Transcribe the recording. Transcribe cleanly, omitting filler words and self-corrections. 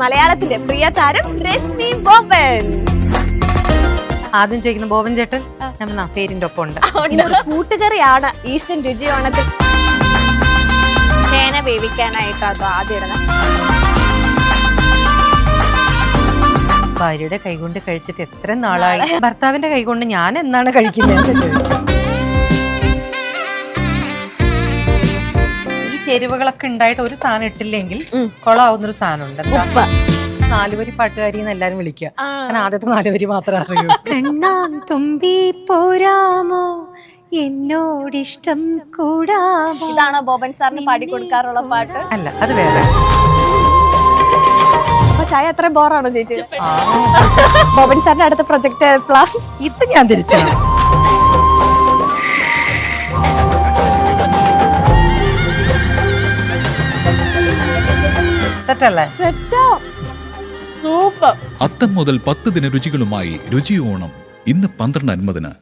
മലയാളത്തിന്റെ പ്രിയ താരം രശ്മി ബോബൻ. ആദ്യം ചോദിക്കുന്ന ബോബൻ ചേട്ടൻ പേരിന്റെ ഒപ്പം ഉണ്ട്. കൂട്ടുകറിയാണ് ഈസ്റ്റേൺ രുചി ഓണത്തിൽ. ചേന വേവിക്കാനായിട്ടോ ആദ്യം ഇടുന്നത്. ഭാര്യയുടെ കൈകൊണ്ട് കഴിച്ചിട്ട് എത്ര നാളായി, ഭർത്താവിന്റെ കൈകൊണ്ട് ഞാൻ എന്നാണ് കഴിക്കുന്നത്. ഈ ചേരുവകളൊക്കെ ഉണ്ടായിട്ട് ഒരു സാധനം ഇട്ടില്ലെങ്കിൽ കൊളാവുന്നൊരു സാധനം ഉണ്ട്. 4 വരി പാട്ടുകാരി എന്ന് എല്ലാരും വിളിക്കുക. കാരണം ആദ്യത്തെ 4 വരി മാത്രമേ അറിയൂ. കണ്ണാൻ തുമ്പി പോരാമോ എന്നോടിഷ്ടം കൂടാമോ. ഇതാണോ ബോബൻ സാറിന് പാടിക്കൊടുക്കാറുള്ള പാട്ട്? അല്ല, അത് വേറെ. ചായ അത്ര ബോറാണോ ചേച്ചി? ബോബൻ സാറിന്റെ അടുത്ത പ്രൊജക്ട് പ്ലാസ് ഇത് ഞാൻ തിരിച്ചു. സെറ്റല്ലേ? സെറ്റാ, സൂപ്പർ. അത്തം മുതൽ 10 ദിന രുചികളുമായി രുചി ഓണം ഇന്ന് 12:50.